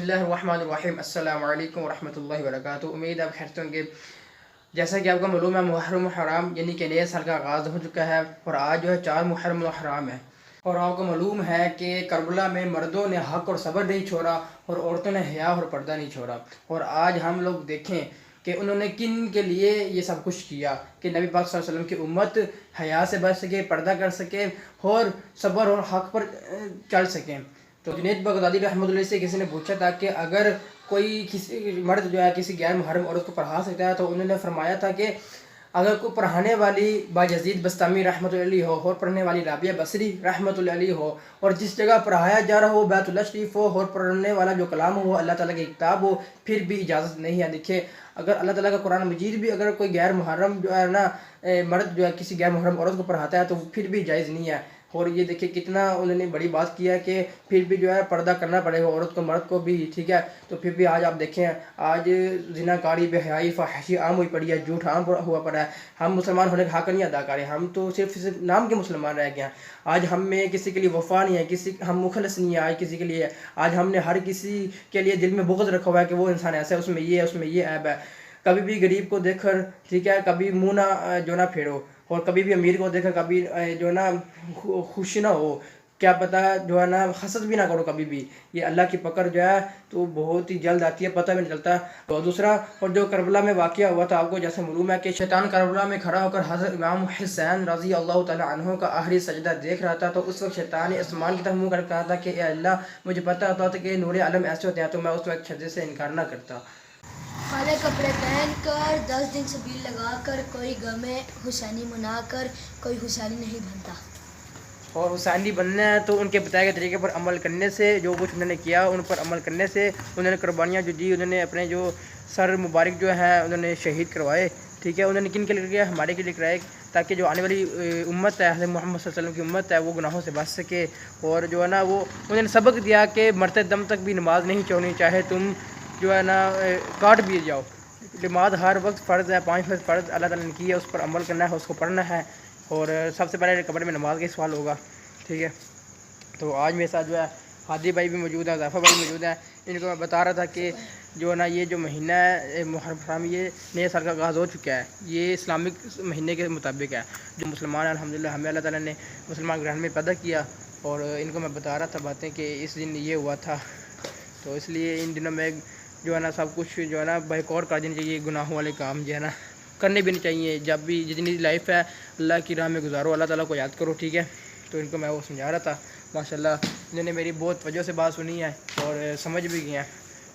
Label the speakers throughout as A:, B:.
A: बिस्मिल्लाह अर्रहमान अर्रहीम अस्सलामु अलैकुम वरहमतुल्लाहि वबरकातुहू। उम्मीद आप खैर होंगे। जैसा कि आपको मालूम है, मुहर्रम हराम यानी कि नए साल का आगाज़ हो चुका है और आज जो है 4 मुहर्रम हराम है। और आपको मालूम है कि करबला में मर्दों ने हक और सब्र नहीं छोड़ा और औरतों ने हया और पर्दा नहीं छोड़ा। और आज हम लोग देखें कि उन्होंने किन के लिए ये सब कुछ किया कि नबी पाक सल्लल्लाहु अलैहि वसल्लम की उम्मत हया से बच सके, पर्दा कर सके और सब्र और हक पर चल सकें। तो जुनैद बगदादी रहमतुल्लाह से किसी ने पूछा था कि अगर कोई किसी मर्द जो है किसी गैर मुहर्रम औरत को पढ़ा सकता है, तो उन्होंने फरमाया था कि अगर कोई पढ़ाने वाली बायजीद बस्तामी रहमतुल्लाह अलैह हो और पढ़ने वाली राबिया बसरी रहमतुल्लाह अलैह हो और जिस जगह पढ़ाया जा रहा हो बैतुल्लाह शरीफ हो और पढ़ने वाला जो कलाम हो वो अल्लाह ताला की किताब हो, फिर भी इजाज़त नहीं है। देखिए, अगर अल्लाह ताला का कुरान मजीद भी अगर कोई गैर मुहर्रम जो है ना मर्द जो है किसी गैर मुहर्रम औरत को पढ़ाता है तो फिर भी जायज़ नहीं है। और ये देखिए कितना उन्होंने बड़ी बात किया है कि फिर भी जो है पर्दा करना पड़ेगा औरत को, मर्द को भी, ठीक है। तो फिर भी आज आप देखें, आज ज़िनाकारी बेहयाई फ़ाहिशी आम हुई पड़ी है, झूठ आम हुआ पड़ा है। हम मुसलमान होने का हक़ नहीं अदा करें, हम तो सिर्फ नाम के मुसलमान रह गए हैं। आज हम में किसी के लिए वफ़ा नहीं है, हम मुखलस नहीं है आज किसी के लिए। आज हमने हर किसी के लिए दिल में बुग़्ज़ रखा हुआ है कि वो इंसान ऐसा है, उसमें ये है, उसमें ये ऐब है। कभी भी गरीब को देखकर, ठीक है, कभी मुँह ना जो ना फेरो, और कभी भी अमीर को देखकर कभी जो ना खुश ना हो, क्या पता जो है ना हसद भी ना करो कभी भी। ये अल्लाह की पकड़ जो है तो बहुत ही जल्द आती है, पता भी नहीं चलता। तो दूसरा, और जो करबला में वाक़या हुआ था, आपको जैसे मालूम है कि शैतान करबला में खड़ा होकर हज़रत इमाम हुसैन रज़ी अल्लाह तआला अन्हु का आखिरी सजदा देख रहा था। तो उस वक्त शैतान ने आसमान की तरफ मुँह कर कहा था कि अल्लाह, मुझे पता होता था कि नूर आलम ऐसे होते हैं तो मैं उस वक्त सजदे से इनकार ना करता।
B: काले कपड़े पहनकर 10 दिन सबील लगाकर कोई गमे हुसैनी मनाकर कोई हुसैनी नहीं बनता।
A: और हुसैनी बनना है तो उनके बताए गए तरीके पर अमल करने से, जो कुछ उन्होंने किया उन पर अमल करने से, उन्होंने कुर्बानियाँ जो दी, उन्होंने अपने जो सर मुबारक जो है उन्होंने शहीद करवाए, ठीक है। उन्होंने किन के लिए किया? हमारे के लिए कराए, ताकि जो आने वाली उम्मत है, हज़रत मोहम्मद सल्लल्लाहु अलैहि वसल्लम की उम्मत है, वो गुनाहों से बच सके। और जो है ना वो उन्होंने सबक दिया कि मरते दम तक भी नमाज नहीं छोड़नी, चाहे तुम जो है ना काट भी जाओ। नमाज हर वक्त फ़र्ज़ है, 5 वक्त फ़र्ज़ अल्लाह ताला ने की है, उस पर अमल करना है, उसको पढ़ना है। और सबसे पहले कब्र में नमाज का सवाल होगा, ठीक है। तो आज मेरे साथ जो है हादी भाई भी मौजूद है, ज़ाफ़ा भाई मौजूद है। इनको मैं बता रहा था कि जो है ना ये जो महीना है मुहर्रम हराम, ये नए साल का आगाज़ हो चुका है। ये इस्लामिक महीने के मुताबिक है। जो मुसलमान हैं, अल्हम्दुलिल्लाह हमें अल्लाह ताला ने मुसलमान ग्रहण में पैदा किया। और इनको मैं बता रहा था बातें कि इस दिन ये हुआ था, तो इसलिए इन दिनों में जो है ना सब कुछ जो है ना बाइकआउट कर देनी चाहिए। गुनाहों वाले काम जो है ना करने भी नहीं चाहिए। जब भी जितनी लाइफ है अल्लाह की राह में गुजारो, अल्लाह ताला को याद करो, ठीक है। तो इनको मैं वो समझा रहा था, माशाल्लाह इन्होंने मेरी बहुत वजह से बात सुनी है और समझ भी गए हैं।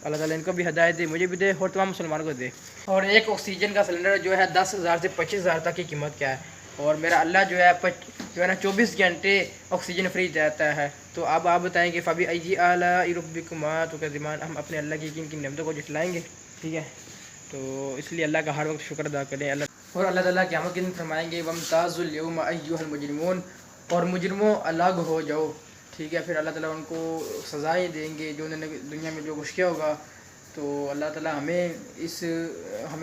A: अल्लाह ताला इनको भी हिदायत दे, मुझे भी दे और तमाम मुसलमानों को दे। और एक ऑक्सीजन का सिलेंडर जो है 10,000 से 25,000 तक की कीमत क्या है। और मेरा अल्लाह जो है ना 24 घंटे ऑक्सीजन फ्री देता है। तो अब आप बताएं कि फ़बी अय्यि आलाइ रब्बिकुमा तुकज़्ज़िबान, हम अपने अल्लाह की किन किन नेमतों को जितलाएंगे, ठीक है। तो इसलिए अल्लाह का हर वक्त शुक्र अदा करें। और अल्लाह ताला क़यामत के दिन फरमाएंगे वम्ताज़ुल यौमा अय्युहल मुजरिमून, और मुजरिमों अलग हो जाओ, ठीक है। फिर अल्लाह ताला उनको सज़ाएँ देंगे जो उन्होंने दुनिया में जो कुछ किया होगा। तो अल्लाह ताला हमें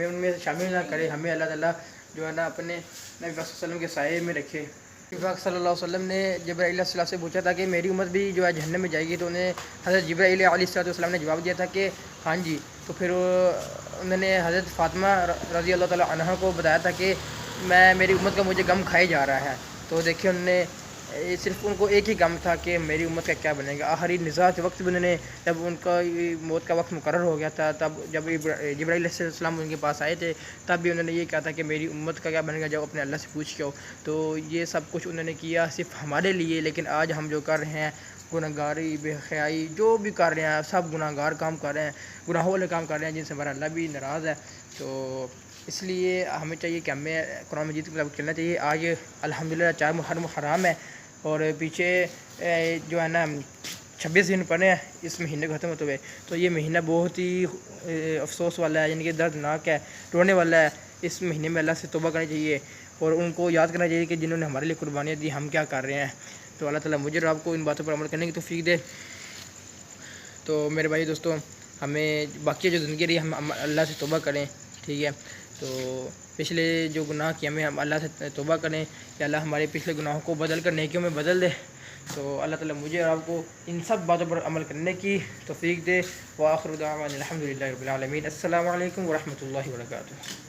A: उनमें शामिल ना करे, हमें अल्लाह ताला जो है ना अपने नबी पाक सल्लल्लाहु अलैहि वसल्लम के साये में रखे। नबी पाक सल्लल्लाहु अलैहि वसल्लम ने जिब्राईल अलैहिस्सलाम से पूछा था कि मेरी उम्मत भी जो है जहन्नम में जाएगी, तो उन्हें हज़रत जिब्राईल अलैहिस्सलाम ने जवाब दिया था कि हाँ जी। तो फिर उन्होंने हज़रत फ़ातिमा रज़ी अल्लाह तआला अन्हा को बताया था कि मेरी उम्मत का मुझे गम खाए जा रहा है। तो देखिए उन्होंने सिर्फ उनको एक ही गम था कि मेरी उम्मत का क्या बनेगा। आखिरी निज़ा के वक्त भी उन्होंने, जब उनका मौत का वक्त मुकर्रर हो गया था, तब जब जिब्राईल अलैहिस्सलाम उनके पास आए थे, तब भी उन्होंने ये कहा था कि मेरी उम्मत का क्या बनेगा, जब अपने अल्लाह से पूछ के हो। तो ये सब कुछ उन्होंने किया सिर्फ हमारे लिए। लेकिन आज हम जो कर रहे हैं, गुनहगारी बेहयाई जो भी कर रहे हैं, सब गुनाहगार काम कर रहे हैं, गुनाहों वाले काम कर रहे हैं जिनसे हमारा अल्लाह भी नाराज़ है। तो इसलिए हमें चाहिए कि हमें कुरान मजीद के मुताबिक चलना चाहिए। आज अल्हम्दुलिल्लाह 4 मुहर्रम हराम है और पीछे जो है ना 26 दिन पड़े हैं इस महीने को ख़त्म होते हुए। तो ये महीना बहुत ही अफसोस वाला है, यानी कि दर्दनाक है, रोने वाला है। इस महीने में अल्लाह से तौबा करनी चाहिए और उनको याद करना चाहिए कि जिन्होंने हमारे लिए कुर्बानियाँ दी, हम क्या कर रहे हैं। तो अल्लाह ताला मुझे और आपको इन बातों पर अमल करने की तौफीक दे। तो मेरे भाई दोस्तों, हमें बाकी जो ज़िंदगी रही हम अल्लाह से तौबा करें, ठीक है। तो पिछले जो गुनाह किए हमें हम अल्लाह से तौबा करें कि अल्लाह हमारे पिछले गुनाहों को बदल कर नेकियों में बदल दे, تو اللہ تعالیٰ مجھے اور آپ کو ان سب باتوں پر عمل کرنے کی توفیق دے. وآخر دعوانا الحمدللہ رب العالمین. السلام علیکم ورحمۃ اللہ وبرکاتہ.